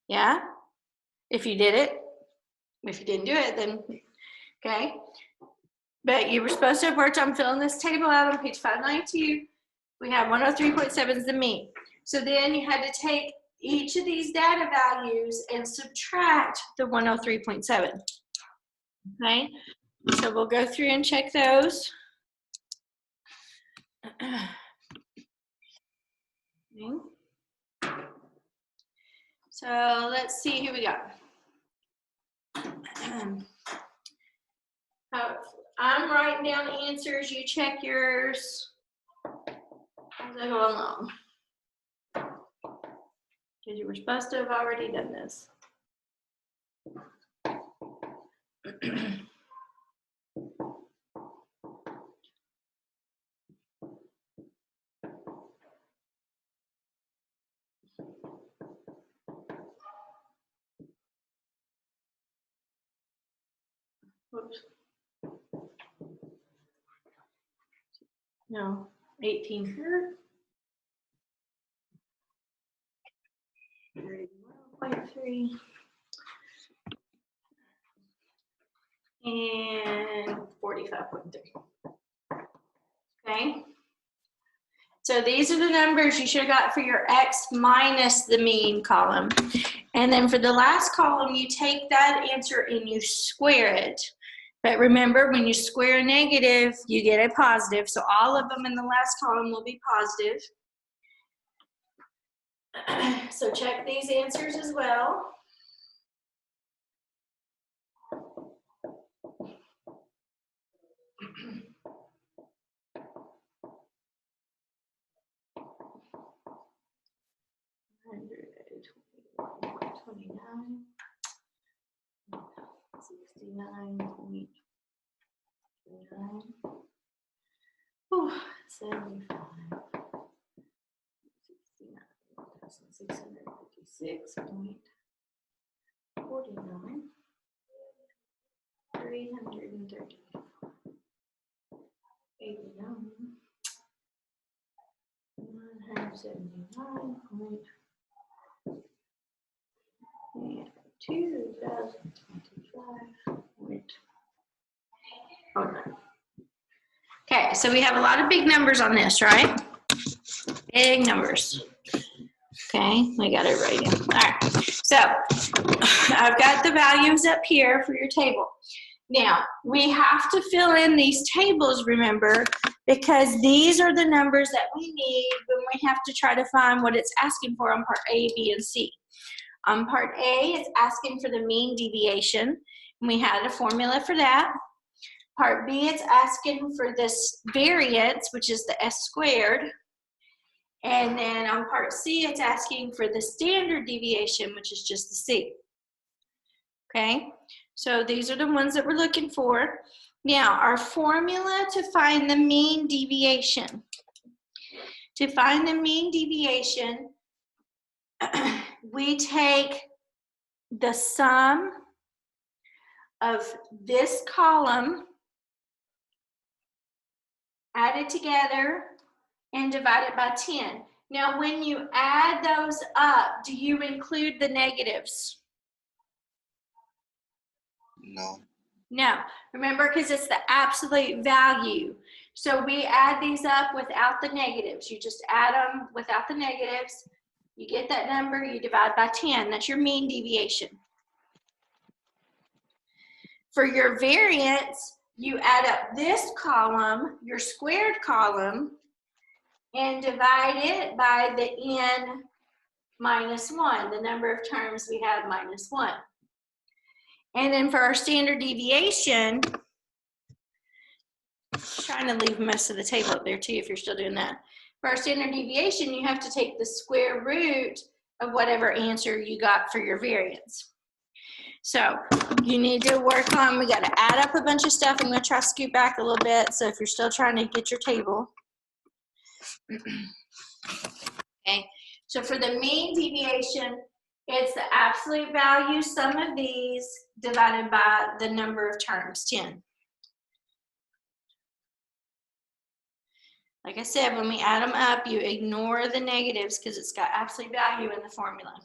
Yeah? If you did it. If you didn't do it, then, okay. But you were supposed to have worked on filling this table out on page 592. We have 103.7 is the mean. So then you had to take each of these data values and subtract the 103.7. Okay, so we'll go through and check those. Okay. So let's see who we got. I'm writing down answers, you check yours as I go along. Because you were supposed to have already done this. Whoops. No, 18 here. 31.3. And 45.3. Okay. So these are the numbers you should have got for your x minus the mean column. And then for the last column, you take that answer and you square it. But remember, when you square a negative, you get a positive. So all of them in the last column will be positive. So check these answers as well. $121.29, 69.29, 75, 69,656.49, 330, 89, 179. 2025.09. Okay, so we have a lot of big numbers on this, right? Big numbers. Okay, I got it right here. All right, so I've got the values up here for your table. Now, we have to fill in these tables, remember, because these are the numbers that we need when we have to try to find what it's asking for on part A, B, and C. On part A, it's asking for the mean deviation, and we had a formula for that. Part B, it's asking for this variance, which is the S squared. And then on part C, it's asking for the standard deviation, which is just the C. Okay, so these are the ones that we're looking for. Now, our formula to find the mean deviation. To find the mean deviation, we take the sum of this column, add it together, and divide it by 10. Now, when you add those up, do you include the negatives? No. No. Remember, because it's the absolute value. So we add these up without the negatives. You just add them without the negatives. You get that number, you divide by 10. That's your mean deviation. For your variance, you add up this column, your squared column, and divide it by the n minus 1, the number of terms we have minus 1. And then for our standard deviation, trying to leave most of the table up there too if you're still doing that. For our standard deviation, you have to take the square root of whatever answer you got for your variance. So you need to work on, we got to add up a bunch of stuff. I'm going to try to scoot back a little bit. So if you're still trying to get your table. Okay, so for the mean deviation, it's the absolute value sum of these divided by the number of terms, 10. Like I said, when we add them up, you ignore the negatives because it's got absolute value in the formula.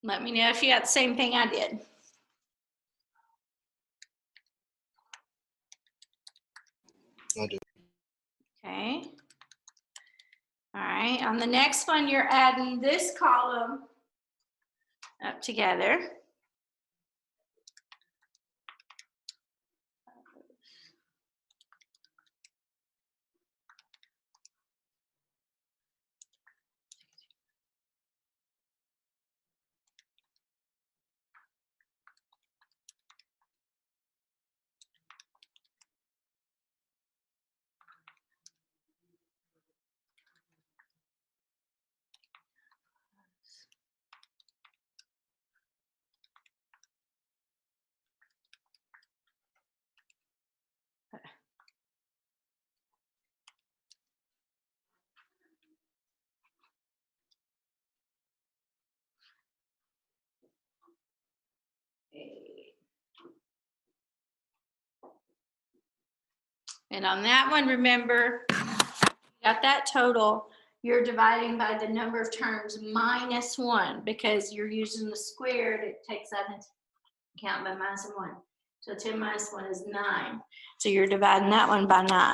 Let me know if you got the same thing I did. I do. Okay. All right, on the next one, you're adding this column up together. And on that one, remember, you got that total, you're dividing by the number of terms minus 1 because you're using the squared, it takes that into account by minus 1. So 10 minus 1 is 9. So you're dividing that one by 9. I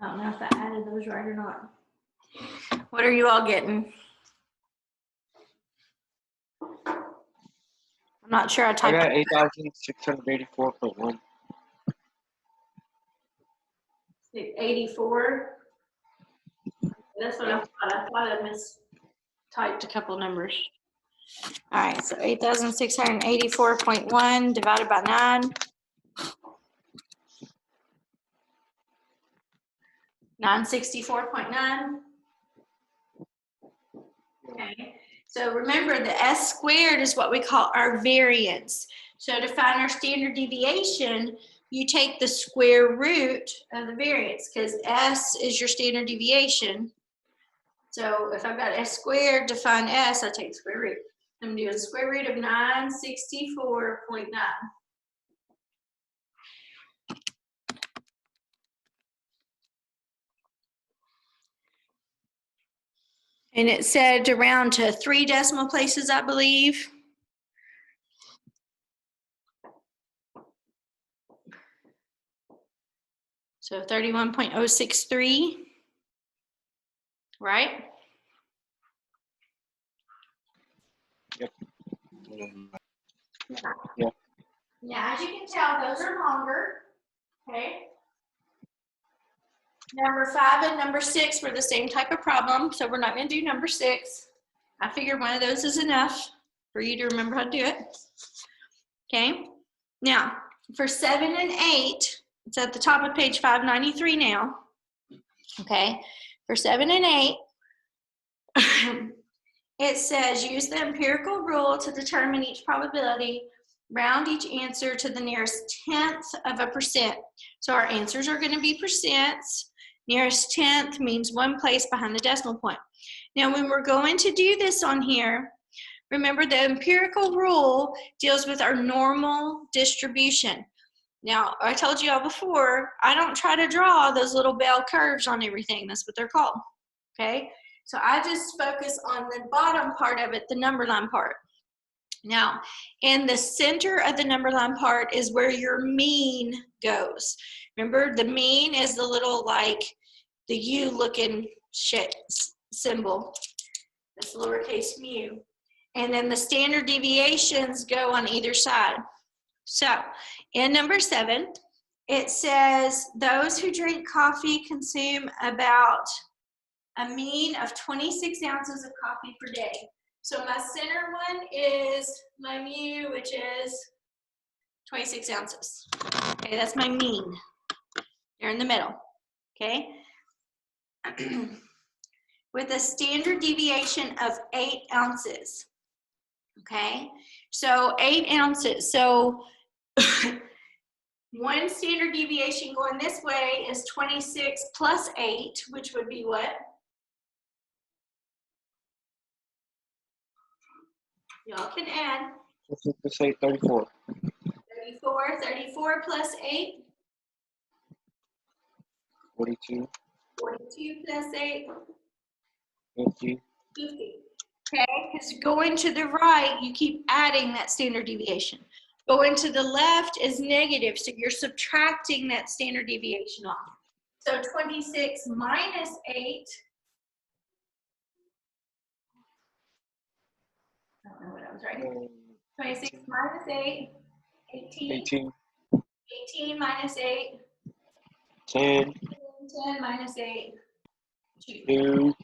don't know if I added those right or not. What are you all getting? I'm not sure I I typed got 8,684.1. 84. That's what I thought. I thought I mistyped a couple numbers. All right, so 8,684.1 divided by 9. 964.9. Okay, so remember the S squared is what we call our variance. So to find our standard deviation, you take the square root of the variance because S is your standard deviation. So if I've got S squared to find S, I take the square root. I'm going to do a square root of 964.9. And it said to round to 3 decimal places, I believe. So 31.063, right? Yep. Yeah. Now, as you can tell, those are longer, okay? Number 5 and number 6 were the same type of problem, so we're not going to do number 6. I figured one of those is enough for you to remember how to do it. Okay? Now, for 7 and 8, it's at the top of page 593 now. Okay? For 7 and 8, it says use the empirical rule to determine each probability, round each answer to the nearest tenth of a percent. So our answers are going to be percents. Nearest tenth means 1 place behind the decimal point. Now, when we're going to do this on here, remember the empirical rule deals with our normal distribution. Now, I told you all before, I don't try to draw those little bell curves on everything. That's what they're called, okay? So I just focus on the bottom part of it, the number line part. Now, in the center of the number line part is where your mean goes. Remember, the mean is the little, like, the U looking shape symbol. That's lowercase mu. And then the standard deviations go on either side. So, in number 7, it says those who drink coffee consume about a mean of 26 ounces of coffee per day. So my center one is my mu, which is 26 ounces. Okay, that's my mean. You're in the middle, okay? With a standard deviation of 8 ounces, okay? So 8 ounces, so one standard deviation going this way is 26 plus 8, which would be what? Y'all can add. Let's say 34. 34 plus 8. 42, 42 plus 8, 50, 50. Okay, because going to the right, you keep adding that standard deviation. Going to the left is negative, so you're subtracting that standard deviation off. So 26 minus 8. I don't know what I was writing. 26 minus 8, 18. 18, 18 minus 8, 10, 10 minus 8, 2. 2,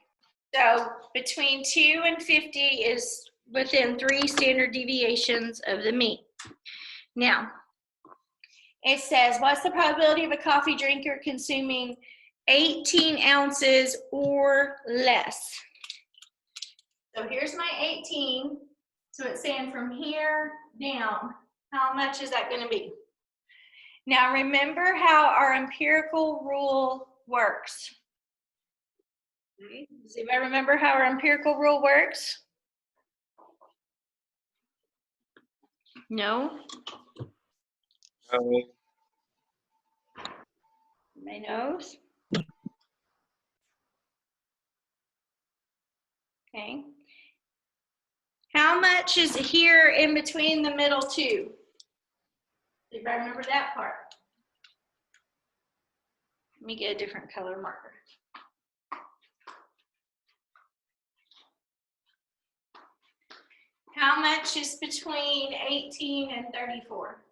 So between 2 and 50 is within 3 standard deviations of the mean. Now, it says, what's the probability of a coffee drinker consuming 18 ounces or less? So here's my 18. So it's saying from here down, how much is that going to be? Now remember how our empirical rule works. Does anybody remember how our empirical rule works? No? My nose? Okay. How much is here in between the middle two? If I remember that part. Let me get a different color marker. How much is between 18 and 34?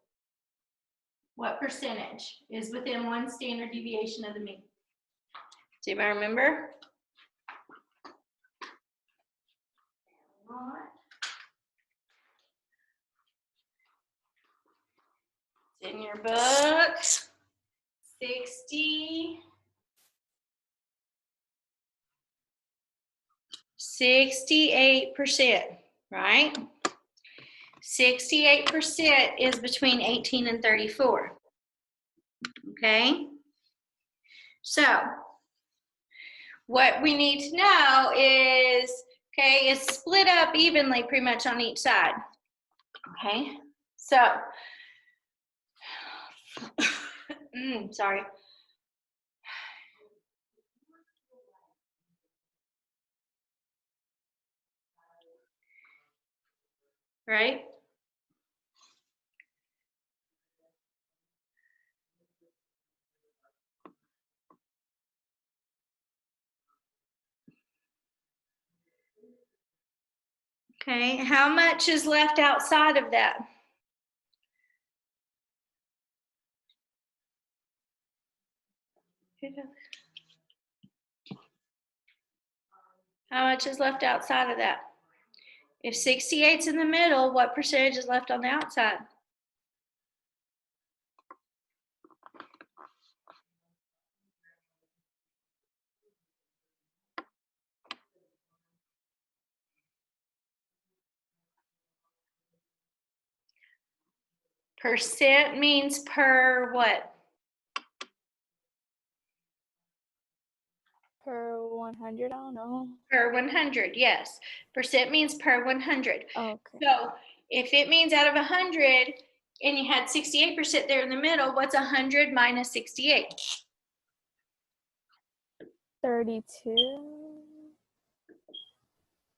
What percentage is within 1 standard deviation of the mean? See if I remember. It's in your book. 68%, right? 68% is between 18 and 34. Okay? So, what we need to know is, okay, it's split up evenly pretty much on each side. Okay? So, sorry. Right? Okay, how much is left outside of that? How much is left outside of that? If 68's in the middle, what percentage is left on the outside? Percent means per what? Per 100, I don't know. Per 100, yes. Percent means per 100. Okay. So if it means out of 100 and you had 68% there in the middle, what's 100 minus 68? 32.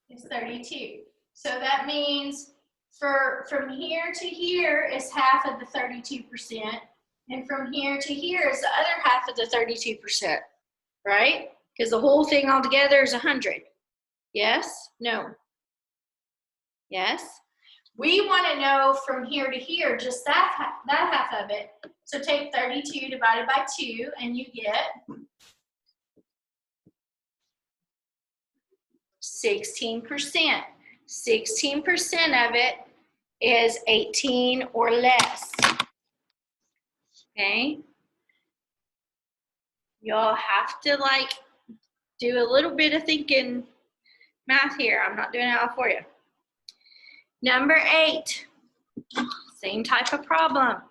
It's 32. So that means from here to here is half of the 32%, and from here to here is the other half of the 32%, right? Because the whole thing altogether is 100. Yes? No? Yes? We want to know from here to here, just that half of it. So take 32 divided by 2, and you get 16%. 16% of it is 18 or less. Okay? Y'all have to do a little bit of thinking math here. I'm not doing it all for you. Number 8, same type of problem.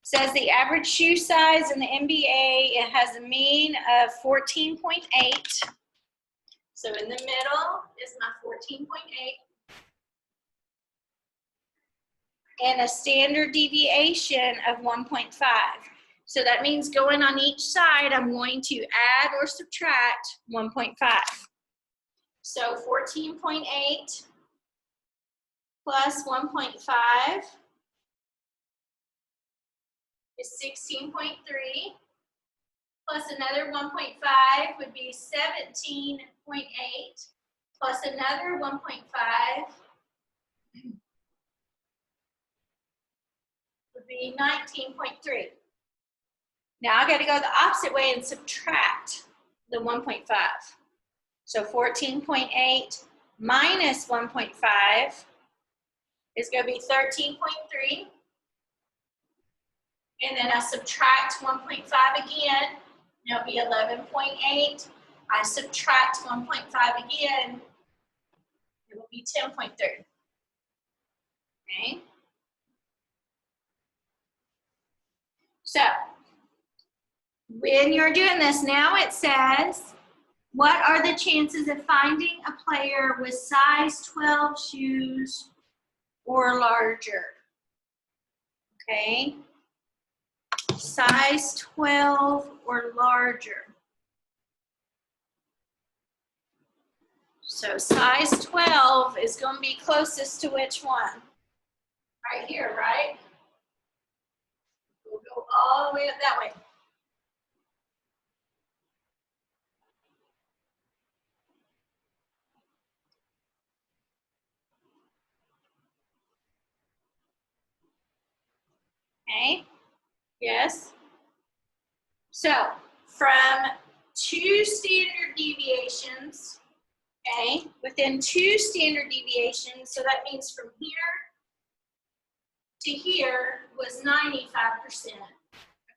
Says the average shoe size in the NBA, it has a mean of 14.8. So in the middle is my 14.8. And a standard deviation of 1.5. So that means going on each side, I'm going to add or subtract 1.5. So 14.8 plus 1.5 is 16.3, plus another 1.5 would be 17.8, plus another 1.5 would be 19.3. Now I got to go the opposite way and subtract the 1.5. So 14.8 minus 1.5 is going to be 13.3. And then I subtract 1.5 again, and it'll be 11.8. I subtract 1.5 again, it will be 10.3. Okay? So, when you're doing this, now it says, what are the chances of finding a player with size 12 shoes or larger? Okay? Size 12 or larger. So size 12 is going to be closest to which one? Right here, right? We'll go all the way up that way. Okay, yes. So from 2 standard deviations, okay, within 2 standard deviations, so that means from here to here was 95%,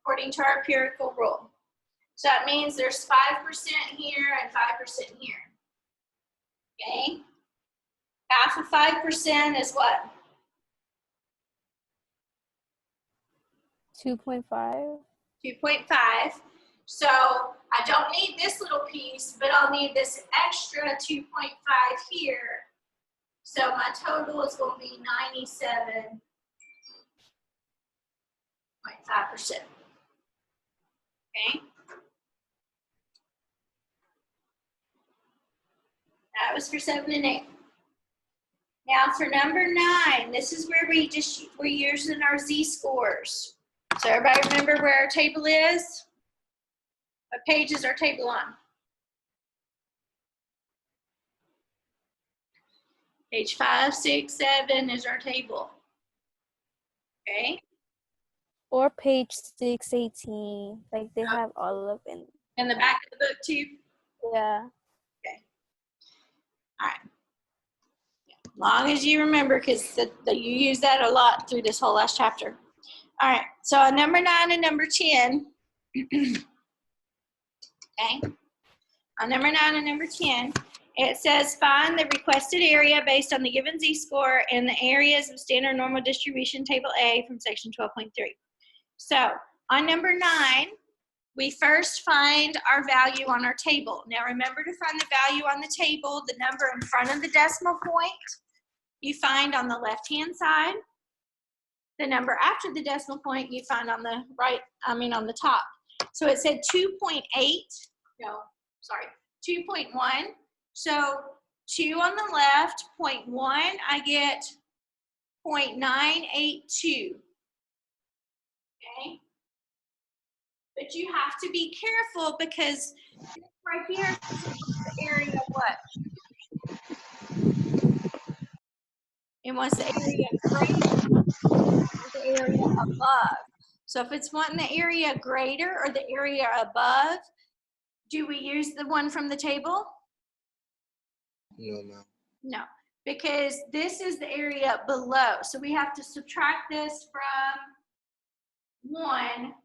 according to our empirical rule. So that means there's 5% here and 5% here. Okay? Half of 5% is what? 2.5. 2.5. So I don't need this little piece, but I'll need this extra 2.5 here. So my total is going to be 97.5%. Okay? That was for 7 and 8. Now for number 9, this is where we're using our z-scores. So everybody remember where our table is? What page is our table on? Page 5, 6, 7 is our table. Okay? Or page 618. Like they have all of it. In the back of the book too? Yeah. Okay. All right. As long as you remember, because you use that a lot through this whole last chapter. All right. So on number 9 and number 10, okay? On number 9 and number 10, it says find the requested area based on the given z-score in the areas of standard normal distribution table A from section 12.3. So on number 9, we first find our value on our table. Now remember to find the value on the table, the number in front of the decimal point, you find on the left-hand side. The number after the decimal point you find on the right, on the top. So it said 2.8, no, sorry, 2.1. So 2 on the left, 0.1, I get 0.982. Okay? But you have to be careful because right here is the area of what? It wants the area greater or the area above. So if it's wanting the area greater or the area above, do we use the one from the table? No, ma'am. No, because this is the area below. So we have to subtract this from 1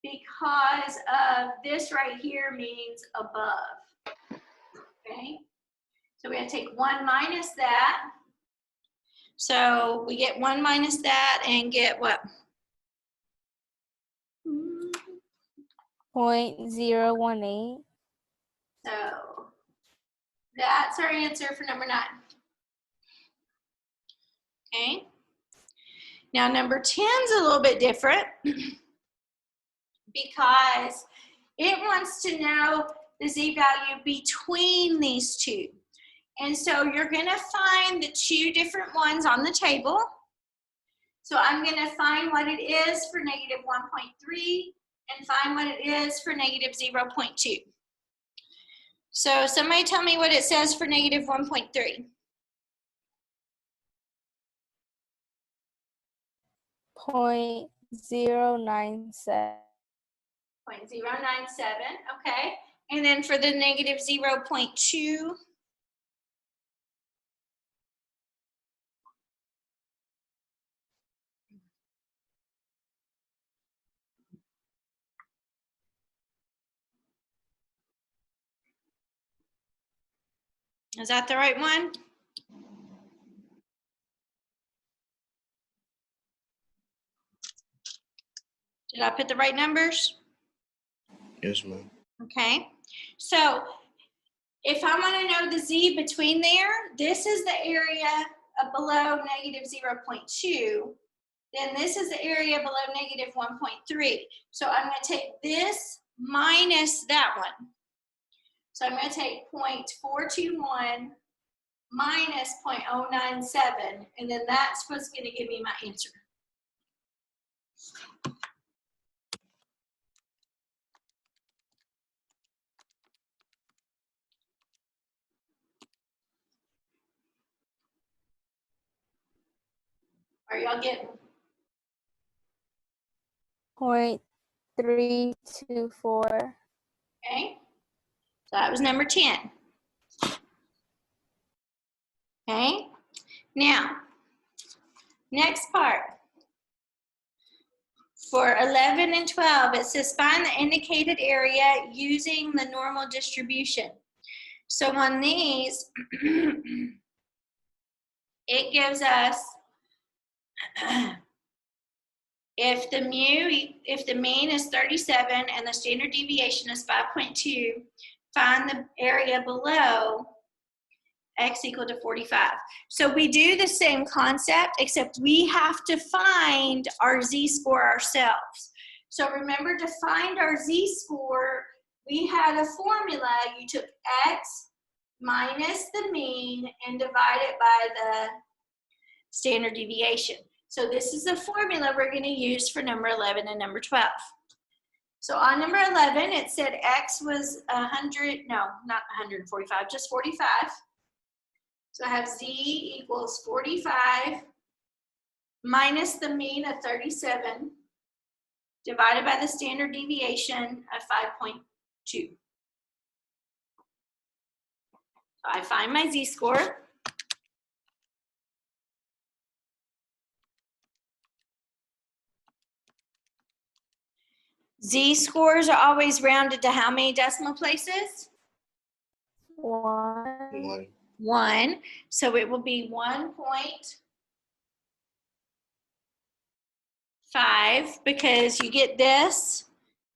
because of this right here means above. Okay? So we have to take 1 minus that. So we get 1 minus that and get what? 0.018. So that's our answer for number 9. Okay. Now number 10 is a little bit different because it wants to know the z-value between these two. And so you're going to find the two different ones on the table. So I'm going to find what it is for negative 1.3 and find what it is for negative 0.2. So somebody tell me what it says for negative 1.3. 0.097. 0.097, okay. And then for the negative 0.2, is that the right one? Did I put the right numbers? Yes, ma'am. Okay, so if I want to know the z between there, this is the area below negative 0.2, then this is the area below negative 1.3. So I'm going to take this minus that one. So I'm going to take 0.421 minus 0.097, and then that's what's going to give me my answer. Are y'all getting? 0.324. Okay, so that was number 10. Okay, now, next part. For 11 and 12, it says find the indicated area using the normal distribution. So on these, it gives us if the mean is 37 and the standard deviation is 5.2, find the area below x equal to 45. So we do the same concept, except we have to find our z-score ourselves. So remember, to find our z-score, we had a formula. You took x minus the mean and divide it by the standard deviation. So this is the formula we're going to use for number 11 and number 12. So on number 11, it said x was 100, no, not 145, just 45. So I have z equals 45 minus the mean of 37 divided by the standard deviation of 5.2. So I find my z-score. Z-scores are always rounded to how many decimal places? 1. 1. So it will be 1.5 because you get this,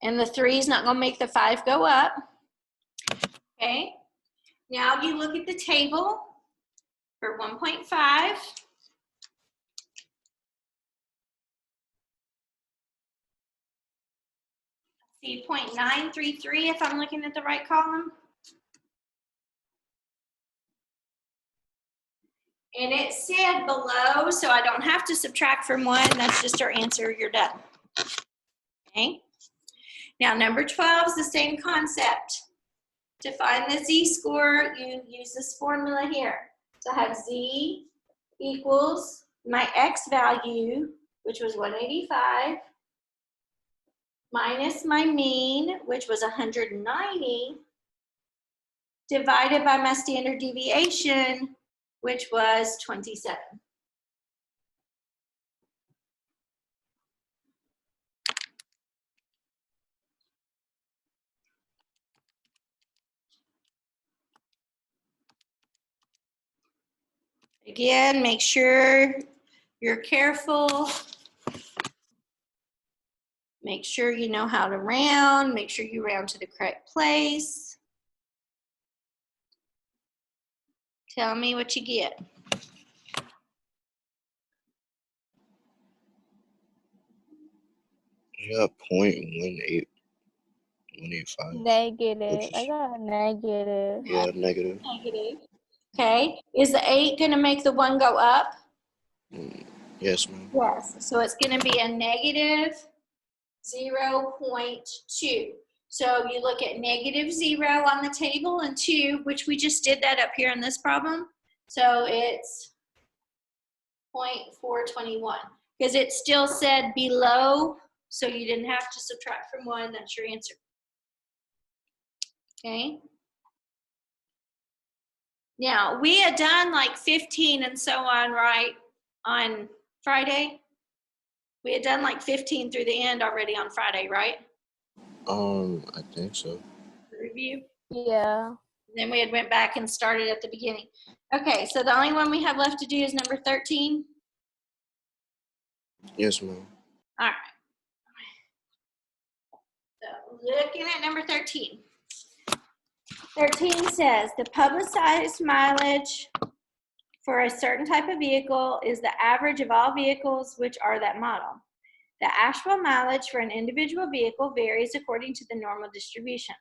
and the 3 is not going to make the 5 go up. Okay. Now you look at the table for 1.5. See 0.933 if I'm looking at the right column. And it said below, so I don't have to subtract from 1. That's just our answer. You're done. Okay. Now number 12 is the same concept. To find the z-score, you use this formula here. So I have z equals my x value, which was 185, minus my mean, which was 190, divided by my standard deviation, which was 27. Again, make sure you're careful. Make sure you know how to round. Make sure you round to the correct place. Tell me what you get. I got 0.18185. Negative. I Is, got a negative. yeah, negative. Negative. Okay. Is the 8 going to make the 1 go up? Yes, ma'am. Yes. So it's going to be a negative 0.2. So you look at negative 0 on the table and 2, which we just did that up here in this problem. So it's 0.421 because it still said below, so you didn't have to subtract from 1. That's your answer. Okay. Now, we had done like 15 and so on, right, on Friday? We had done like 15 through the end already on Friday, right? I think so. Review. Yeah. Then we had went back and started at the beginning. Okay, so the only one we have left to do is number 13. Yes, ma'am. All right. So looking at number 13. 13 says the publicized mileage for a certain type of vehicle is the average of all vehicles which are that model. The actual mileage for an individual vehicle varies according to the normal distribution.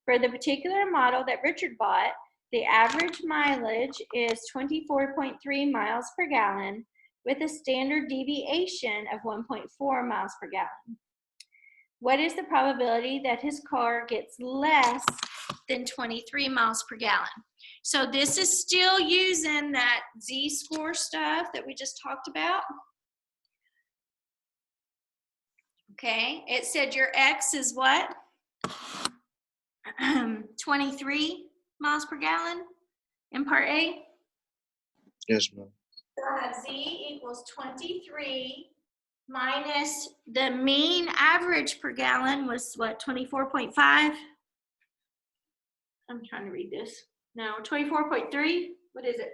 For the particular model that Richard bought, the average mileage is 24.3 miles per gallon with a standard deviation of 1.4 miles per gallon. What is the probability that his car gets less than 23 miles per gallon? So this is still using that Z-score stuff that we just talked about. Okay, it said your X is what? 23 miles per gallon in part A. Yes, ma'am. So I have Z equals 23 minus the mean average per gallon was what, 24.5? I'm trying to read this. No, 24.3. What is it?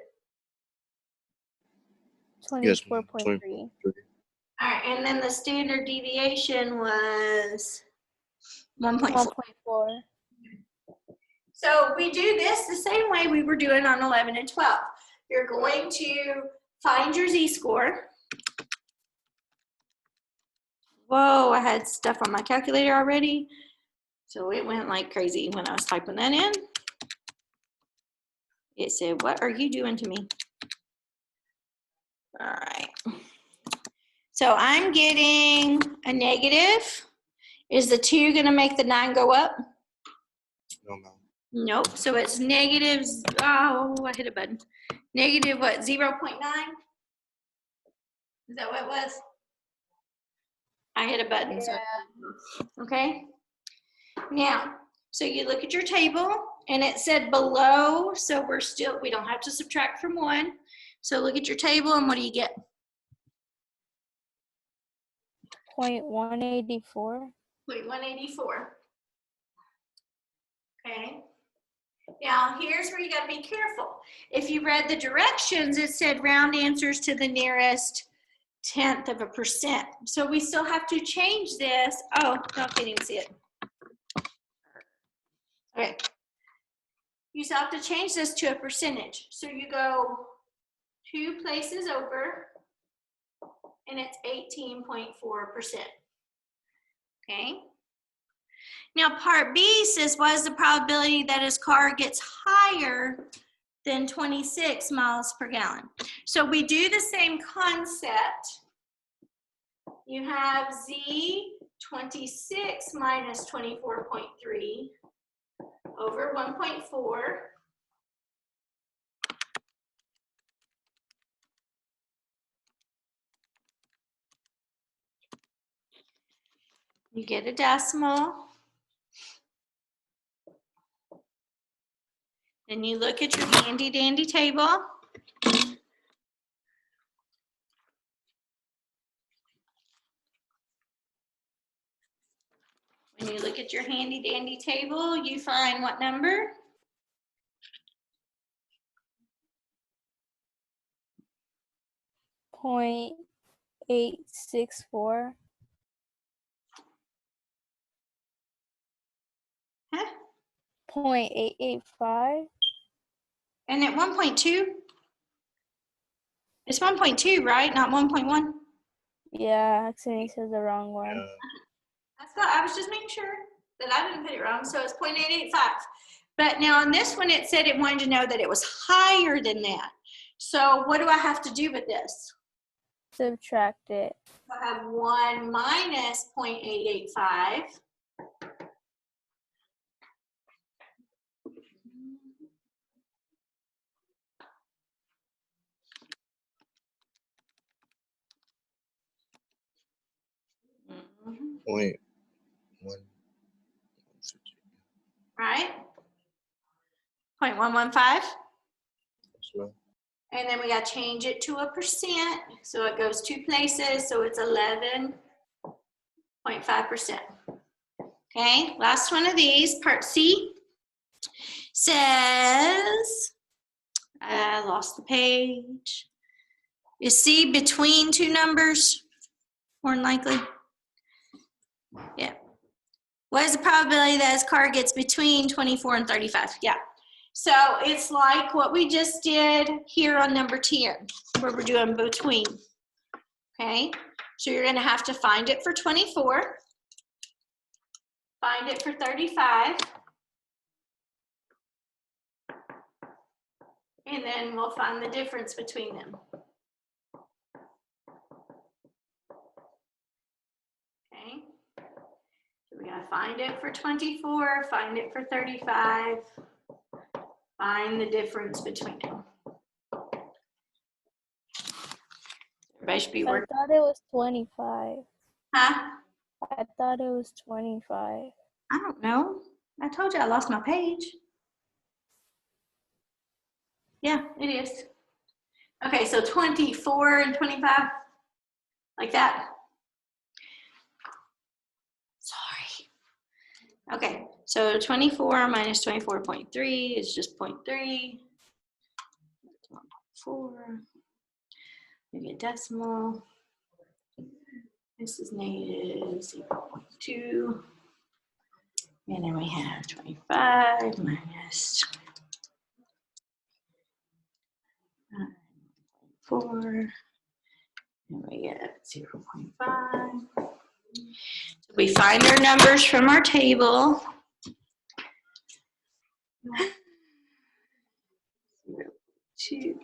Yes, ma'am. 24.3. 20.3. All right, and then the standard deviation was 1.4. 1.4. So we do this the same way we were doing on 11 and 12. You're going to find your Z-score. Whoa, I had stuff on my calculator already. So it went like crazy when I was typing that in. It said, what are you doing to me? All right. So I'm getting a negative. Is the 2 going to make the 9 go up? No, ma'am. Nope. So it's negative, oh, I hit a button. Negative what, 0.9? Is that what it was? I hit a button. Yeah. So, okay. Now, so you look at your table and it said below, so we don't have to subtract from 1. So look at your table and what do you get? 0.184. 0.184. Okay. Now, here's where you got to be careful. If you read the directions, it said round answers to the nearest 1/10 of a percent. So we still have to change this. Oh, no, I can't even see it. Okay. You still have to change this to a percentage. So you go 2 places over, and it's 18.4%. Okay. Now, part B says, what is the probability that his car gets higher than 26 miles per gallon? So we do the same concept. You have Z 26 minus 24.3 over 1.4. You get a decimal. Then you look at your handy dandy table. When you look at your handy dandy table, you find what number? .864. Huh? 0.885. And at 1.2? It's 1.2, right? Not 1.1? Yeah, accidentally says the wrong one. Yeah. I was just making sure that I didn't put it wrong. So it's 0.885. But now on this one, it said it wanted to know that it was higher than that. So what do I have to do with this? Subtract it. I have 1 minus 0.885. Point one. Right? 0.115. Yes, ma'am. And then we got to change it to a percent. So it goes 2 places. So it's 11.5%. Okay, last one of these, part C, says, I lost the page. Is C between two numbers? More than likely. Yeah. What is the probability that his car gets between 24 and 35? Yeah. So it's like what we just did here on number 10, where we're doing between. Okay, so you're going to have to find it for 24, find it for 35, and then we'll find the difference between them. Okay, so we got to find it for 24, find it for 35, find the difference between them. Everybody should be I working. thought it was 25. Huh? I thought it was 25. I don't know. I told you I lost my page. Yeah, it is. Okay, so 24 and 25, like that. Sorry. Okay, so 24 minus 24.3 is just 0.3. 1.4. We get decimal. This is negative 0.2. And then we have 25 minus 4. And we get 0.5. So we find our numbers from our table. 0.2.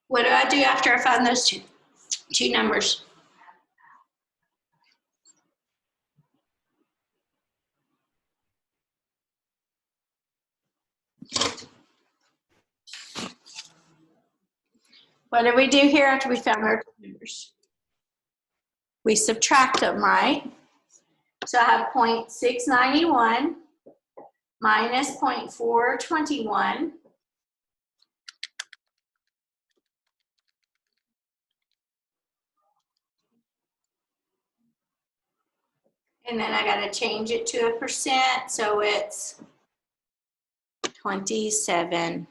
What do I do after I find those two numbers? What do we do here after we found our numbers? We subtract them, right? So I have 0.691 minus 0.421. And then I got to change it to a percent, so it's 27%.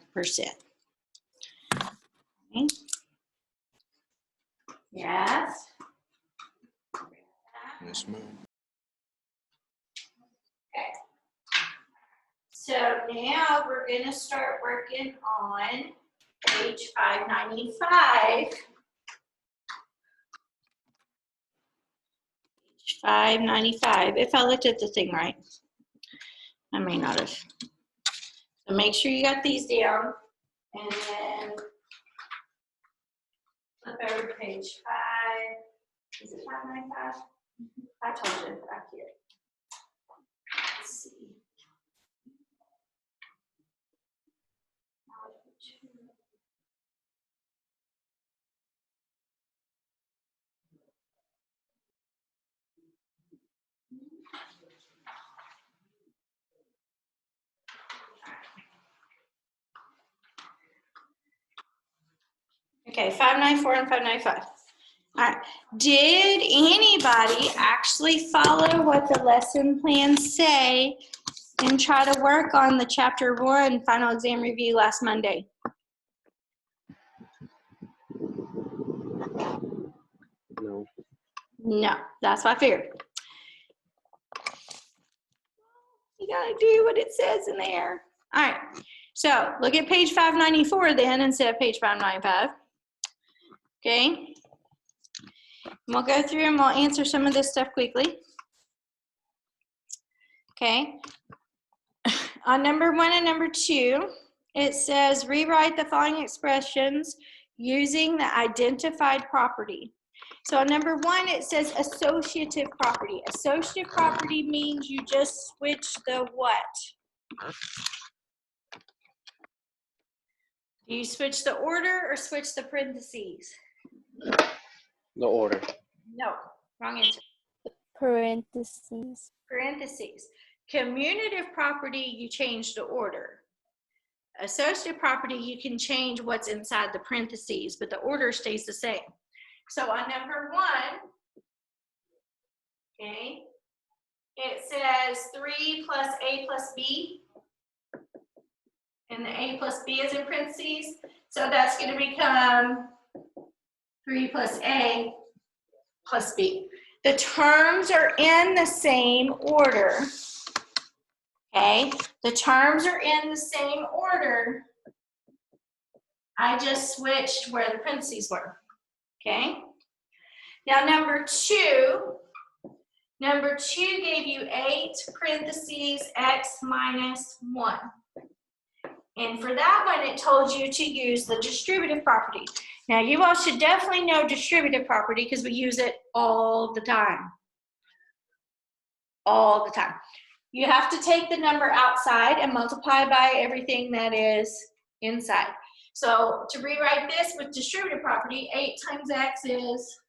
Okay. Yes. Yes, ma'am. Okay. So now we're going to start working on page 595. Page 595, if I looked at the thing right. I may not have. So make sure you got these down, and then flip over to page 5. Is it 595? I told you back here. Let's see. Okay, 594 and 595. All right. Did anybody actually follow what the lesson plans say and try to work on the chapter 1 final exam review last Monday? No. No, that's what I figured. You gotta do what it says in there. All right, so look at page 594 then instead of page 595. Okay. We'll go through and we'll answer some of this stuff quickly. Okay. On number 1 and number 2, it says rewrite the following expressions using the identified property. So on number 1, it says associative property. Associative property means you just switch the what? Do you switch the order or switch the parentheses? The order. No, wrong answer. Parentheses. Parentheses. Commutative property, you change the order. Associative property, you can change what's inside the parentheses, but the order stays the same. So on number 1, okay, it says 3 plus A plus B, and the A plus B is in parentheses, so that's going to become 3 plus A plus B. The terms are in the same order. Okay, the terms are in the same order. I just switched where the parentheses were. Okay. Now number 2 gave you 8 parentheses x minus 1. And for that one, it told you to use the distributive property. Now you all should definitely know distributive property because we use it all the time. All the time. You have to take the number outside and multiply by everything that is inside. So to rewrite this with distributive property, 8 times x is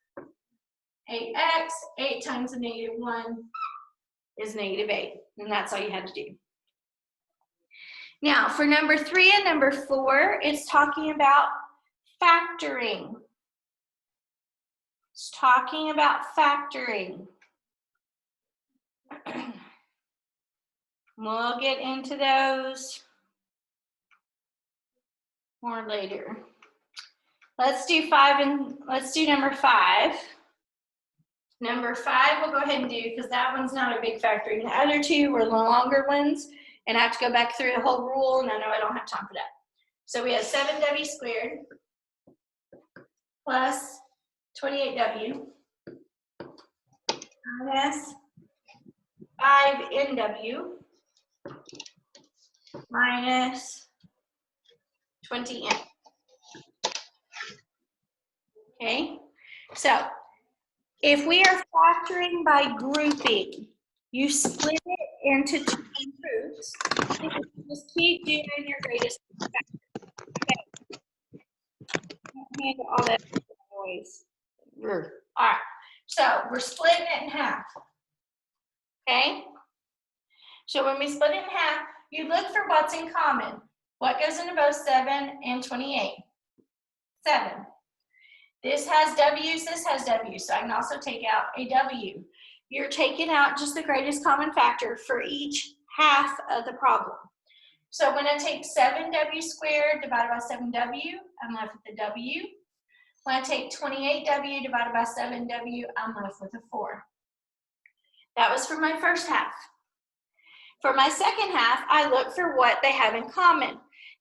8x, 8 times a negative 1 is negative 8, and that's all you had to do. Now for number 3 and number 4, it's talking about factoring. It's talking about factoring. We'll get into those more later. Let's do number 5. Number 5 we'll go ahead and do because that one's not a big factoring. The other 2 were the longer ones, and I have to go back through the whole rule, and I know I don't have time for that. So we have 7w squared plus 28w minus 5nw minus 20n. Okay, so if we are factoring by grouping, you split it into 2 groups. Just keep doing your greatest factor. Okay. Don't handle all that noise. All right, so we're splitting it in half. Okay, so when we split it in half, you look for what's in common. What goes into both 7 and 28? 7. This has W's, this has W's, so I can also take out a W. You're taking out just the greatest common factor for each half of the problem. So when I take 7w squared divided by 7w, I'm left with a W. When I take 28w divided by 7w, I'm left with a 4. That was for my first half. For my second half, I look for what they have in common.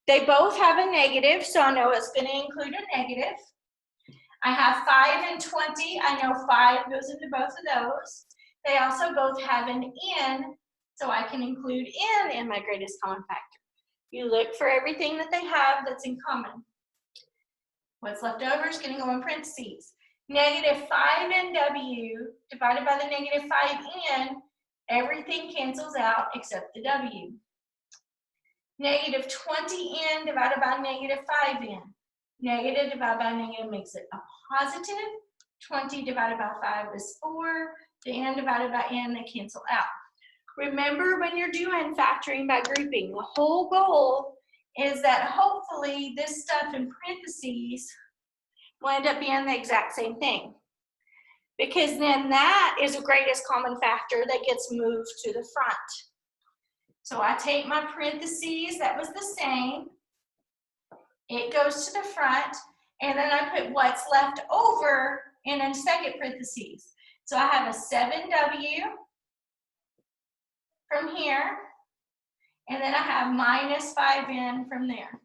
They both have a negative, so I know it's going to include a negative. I have 5 and 20. I know 5 goes into both of those. They also both have an n, so I can include n in my greatest common factor. You look for everything that they have that's in common. What's left over is going to go in parentheses. Negative 5nw divided by the negative 5n, everything cancels out except the w. Negative 20n divided by negative 5n. Negative divided by negative makes it a positive. 20 divided by 5 is 4. The n divided by n, they cancel out. Remember when you're doing factoring by grouping, the whole goal is that hopefully this stuff in parentheses will end up being the exact same thing. Because then that is the greatest common factor that gets moved to the front. So I take my parentheses, that was the same. It goes to the front, and then I put what's left over in a second parentheses. So I have a 7w from here, And then I have minus 5n from there.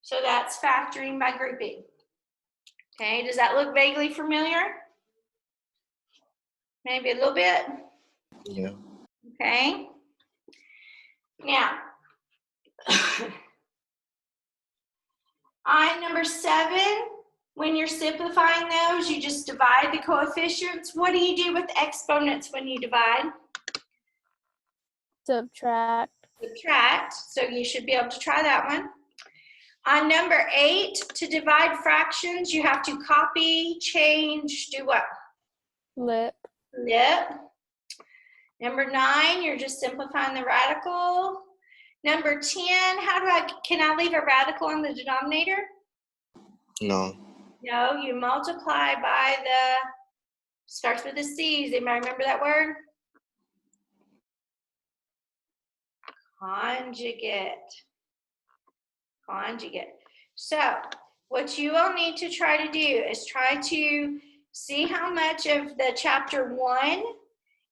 So that's factoring by grouping. Okay, does that look vaguely familiar? Maybe a little bit. Yeah. Okay. Now, on number 7, when you're simplifying those, you just divide the coefficients. What do you do with exponents when you divide? Subtract. Subtract. So you should be able to try that one. On number 8, to divide fractions, you have to copy, change, do what? Flip. Flip. Number 9, you're just simplifying the radical. Number 10, can I leave a radical in the denominator? No. No, you multiply by starts with a C. Does anybody remember that word? Conjugate. Conjugate. So what you will need to try to do is try to see how much of the chapter 1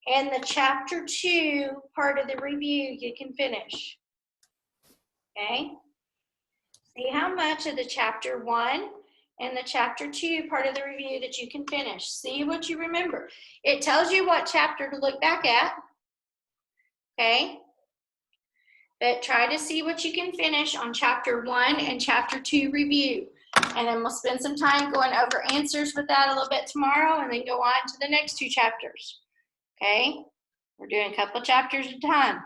and the chapter 2 part of the review you can finish. Okay? See how much of the chapter 1 and the chapter 2 part of the review that you can finish. See what you remember. It tells you what chapter to look back at. Okay? But try to see what you can finish on chapter 1 and chapter 2 review. And then we'll spend some time going over answers with that a little bit tomorrow and then go on to the next 2 chapters. Okay? We're doing a couple chapters at a time.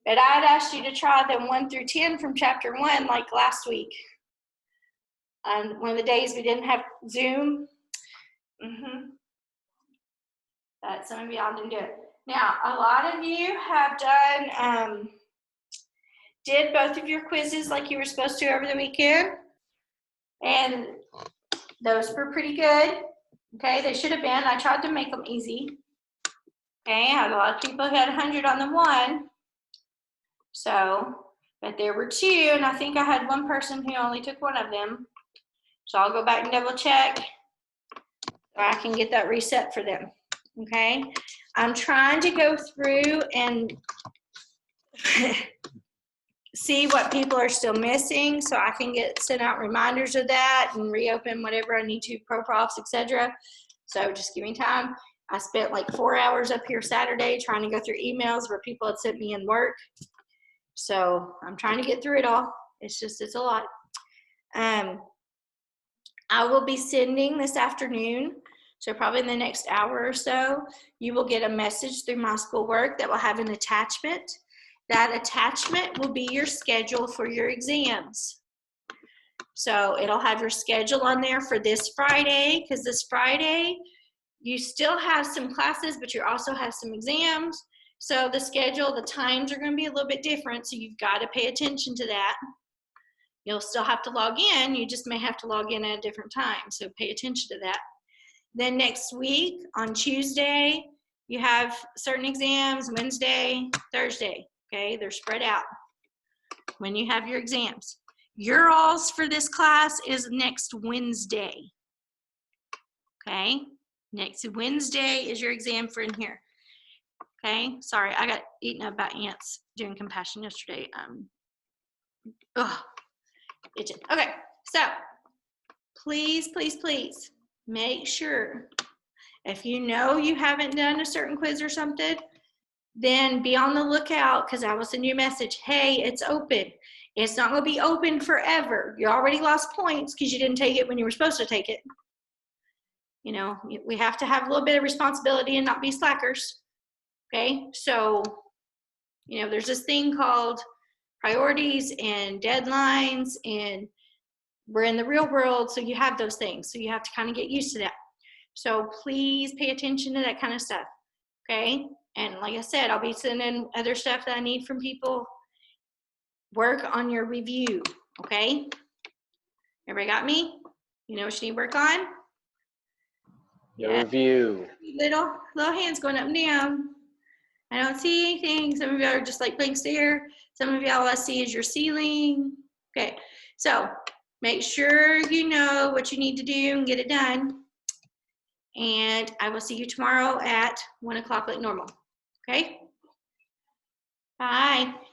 But I'd asked you to try them 1 through 10 from chapter 1 like last week. On one of the days we didn't have Zoom. But some of y'all didn't do it. Now, a lot of you have done, did both of your quizzes like you were supposed to over the weekend. And those were pretty good. Okay, they should have been. I tried to make them easy. Okay, I had a lot of people who had 100 on the one. So, but there were 2, and I think I had one person who only took one of them. So I'll go back and double check so I can get that reset for them. Okay, I'm trying to go through and see what people are still missing so I can send out reminders of that and reopen whatever I need to, ProProfs, etc. So just give me time. I spent like 4 hours up here Saturday trying to go through emails where people had sent me in work. So I'm trying to get through it all. It's a lot. I will be sending this afternoon, so probably in the next hour or so, you will get a message through my schoolwork that will have an attachment. That attachment will be your schedule for your exams. So it'll have your schedule on there for this Friday, because this Friday you still have some classes, but you also have some exams. So the schedule, the times are going to be a little bit different, so you've got to pay attention to that. You'll still have to log in, you just may have to log in at a different time, so pay attention to that. Then next week, on Tuesday, you have certain exams, Wednesday, Thursday, okay? They're spread out when you have your exams. Your alls for this class is next Wednesday, okay? Next Wednesday is your exam for in here, okay? Sorry, I got eaten up by ants doing compassion yesterday. Okay, so please, please, please make sure if you know you haven't done a certain quiz or something, then be on the lookout because I will send you a message. Hey, it's open. It's not going to be open forever. You already lost points because you didn't take it when you were supposed to take it. You know, we have to have a little bit of responsibility and not be slackers. Okay, so, you know, there's this thing called priorities and deadlines, and we're in the real world, so you have those things. So you have to kind of get used to that. So please pay attention to that kind of stuff, okay? And like I said, I'll be sending other stuff that I need from people. Work on your review, okay? Everybody got me? You know what you need to work on? Your review. Little hands going up and down. I don't see anything. Some of y'all are just like blank stare. Some of y'all I see is your ceiling. Okay, so make sure you know what you need to do and get it done. And I will see you tomorrow at 1 o'clock like normal. Okay? Bye.